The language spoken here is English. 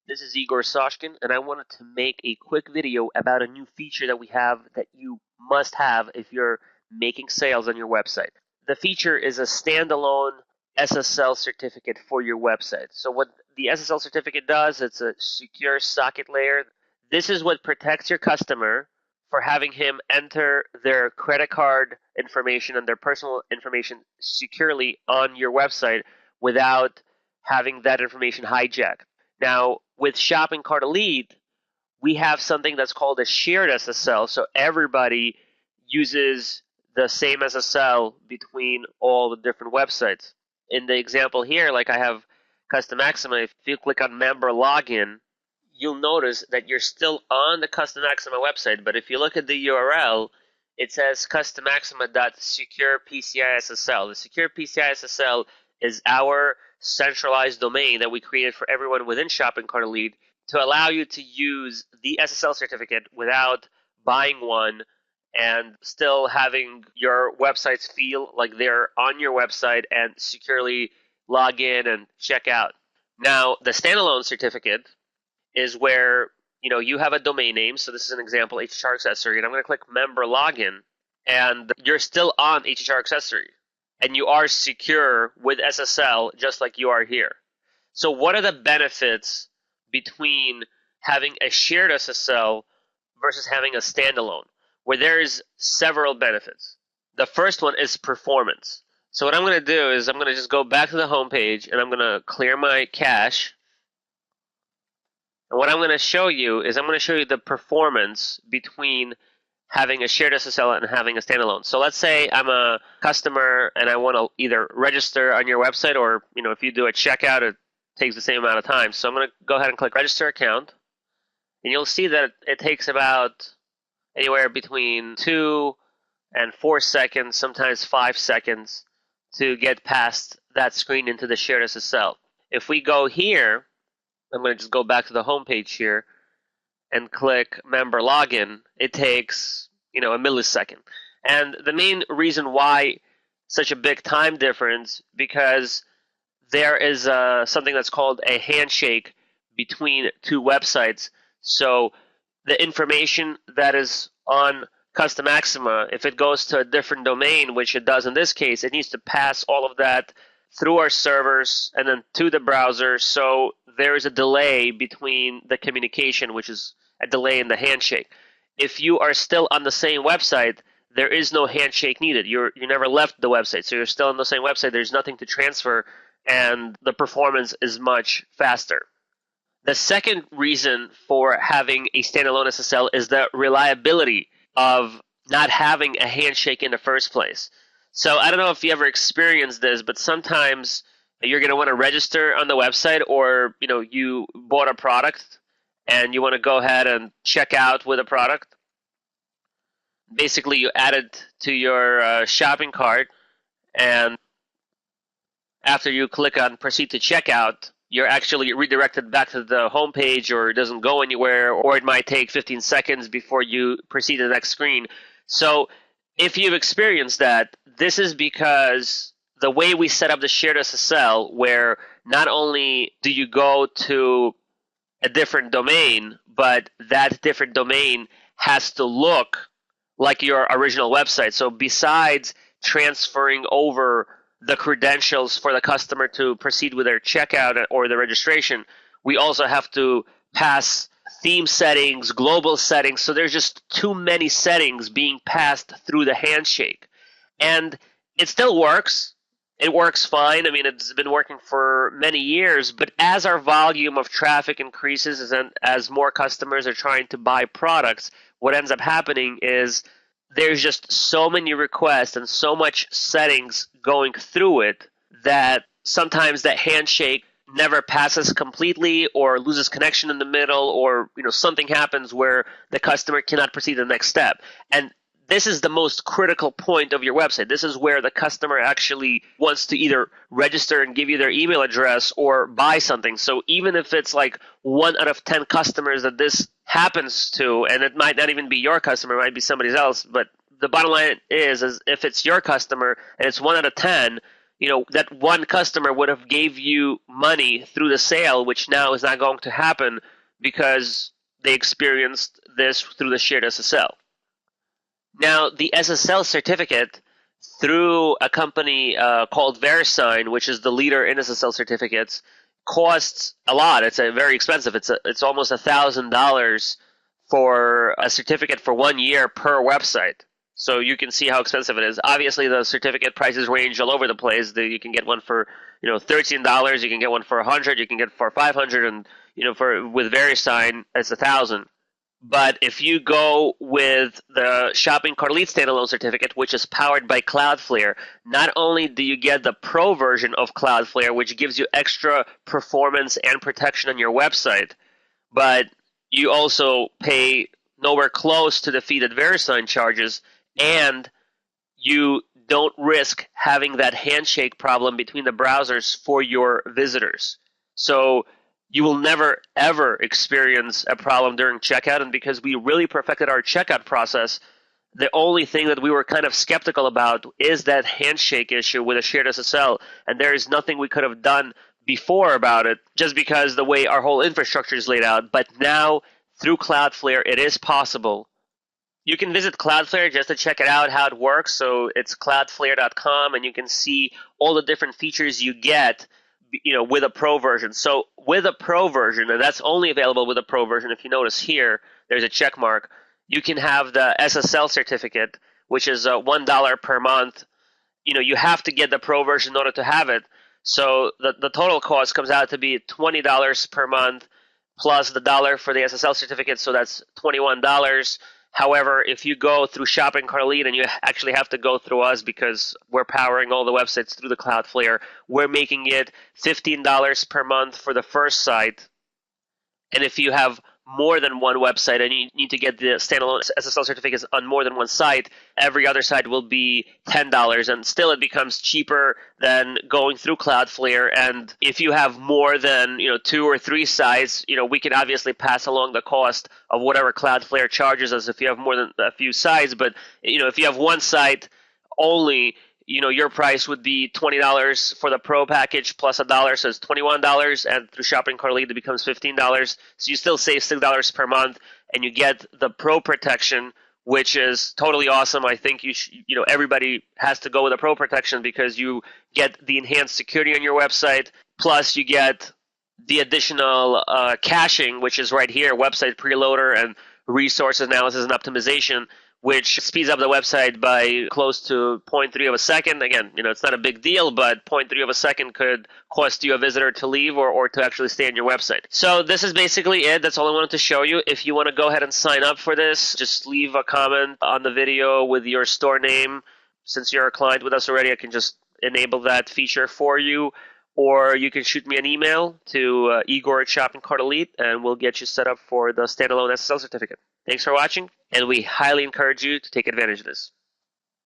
This is Igor Soshkin, and I wanted to make a quick video about a new feature that we have that you must have if you're making sales on your website. The feature is a standalone SSL certificate for your website. So what the SSL certificate does, it's a secure socket layer. This is what protects your customer for having him enter their credit card information and their personal information securely on your website without having that information hijacked. Now, with Shopping Cart Elite, we have something that's called a shared SSL. So everybody uses the same SSL between all the different websites. In the example here, like I have Custom Maxima, if you click on member login, you'll notice that you're still on the Custom Maxima website, but if you look at the URL, it says custommaxima.securepciSSL. The secure PCI SSL is our centralized domain that we created for everyone within Shopping Cart Elite to allow you to use the SSL certificate without buying one and still having your websites feel like they're on your website and securely log in and check out. Now, the standalone certificate is where you have a domain name. So this is an example, HHR accessory, and I'm going to click member login, and you're still on HHR accessory, and you are secure with SSL just like you are here. So what are the benefits between having a shared SSL versus having a standalone? Where there's several benefits. The first one is performance. So what I'm going to do is I'm going to just go back to the home page, and I'm going to clear my cache. And what I'm going to show you is I'm going to show you the performance between having a shared SSL and having a standalone. So let's say I'm a customer and I want to either register on your website, or if you do a checkout, it takes the same amount of time. So I'm going to go ahead and click register account, and you'll see that it takes about anywhere between 2 and 4 seconds, sometimes 5 seconds, to get past that screen into the shared SSL. If we go here, I'm going to just go back to the home page here and click member login. It takes a millisecond. And the main reason why such a big time difference, because there is something that's called a handshake between two websites. So the information that is on Custom Maxima, if it goes to a different domain, which it does in this case, it needs to pass all of that through our servers and then to the browser. So there is a delay between the communication, which is a delay in the handshake. If you are still on the same website, there is no handshake needed. You never left the website, so you're still on the same website. There's nothing to transfer, and the performance is much faster. The second reason for having a standalone SSL is the reliability of not having a handshake in the first place. So I don't know if you ever experienced this, but sometimes you're going to want to register on the website, or you bought a product and you want to go ahead and check out with a product. Basically, you add it to your shopping cart, and after you click on proceed to checkout, you're actually redirected back to the home page, or it doesn't go anywhere, or it might take 15 seconds before you proceed to the next screen. So if you've experienced that, this is because the way we set up the shared SSL, where not only do you go to a different domain, but that different domain has to look like your original website. So besides transferring over the credentials for the customer to proceed with their checkout or the registration, we also have to pass theme settings, global settings. So there's just too many settings being passed through the handshake. And it still works. It works fine. I mean, it's been working for many years, but as our volume of traffic increases and as more customers are trying to buy products, what ends up happening is there's just so many requests and so much settings going through it that sometimes that handshake never passes completely, or loses connection in the middle, or something happens where the customer cannot proceed to the next step. And this is the most critical point of your website. This is where the customer actually wants to either register and give you their email address or buy something. So even if it's like 1 out of 10 customers that this happens to, and it might not even be your customer, it might be somebody else, but the bottom line is if it's your customer and it's 1 out of 10, that one customer would have gave you money through the sale, which now is not going to happen because they experienced this through the shared SSL. Now, the SSL certificate through a company called VeriSign, which is the leader in SSL certificates, costs a lot. It's very expensive. It's almost $1,000 for a certificate for 1 year per website. So you can see how expensive it is. Obviously, the certificate prices range all over the place. You can get one for $13. You can get one for $100. You can get for $500, and with VeriSign, it's $1,000. But if you go with the Shopping Cart Elite standalone certificate, which is powered by Cloudflare, not only do you get the pro version of Cloudflare, which gives you extra performance and protection on your website, but you also pay nowhere close to the fee that VeriSign charges, and you don't risk having that handshake problem between the browsers for your visitors. So you will never, ever experience a problem during checkout. And because we really perfected our checkout process, the only thing that we were kind of skeptical about is that handshake issue with a shared SSL. And there is nothing we could have done before about it, just because the way our whole infrastructure is laid out. But now, through Cloudflare, it is possible. You can visit Cloudflare just to check it out, how it works. So it's cloudflare.com, and you can see all the different features you get with a pro version. So with a pro version, and that's only available with a pro version, if you notice here, there's a check mark, you can have the SSL certificate, which is $1 per month. You have to get the pro version in order to have it. So the total cost comes out to be $20 per month plus the dollar for the SSL certificate, so that's $21. However, if you go through Shopping Cart Elite, and you actually have to go through us because we're powering all the websites through the Cloudflare, we're making it $15 per month for the first site. And if you have more than one website and you need to get the standalone SSL certificates on more than one site, every other site will be $10, and still it becomes cheaper than going through Cloudflare. And if you have more than 2 or 3 sites, we can obviously pass along the cost of whatever Cloudflare charges us if you have more than a few sites. But if you have one site only, your price would be $20 for the pro package plus $1, so it's $21, and through Shopping Cart Elite it becomes $15. So you still save $6 per month, and you get the pro protection, which is totally awesome. I think everybody has to go with the pro protection because you get the enhanced security on your website, plus you get the additional caching, which is right here, website preloader and resource analysis and optimization, which speeds up the website by close to 0.3 of a second. Again, it's not a big deal, but 0.3 of a second could cost you a visitor to leave or to actually stay on your website. So this is basically it. That's all I wanted to show you. If you want to go ahead and sign up for this, just leave a comment on the video with your store name. Since you're a client with us already, I can just enable that feature for you. Or you can shoot me an email to Igor@Shopping Cart Elite, and we'll get you set up for the standalone SSL certificate. Thanks for watching, and we highly encourage you to take advantage of this.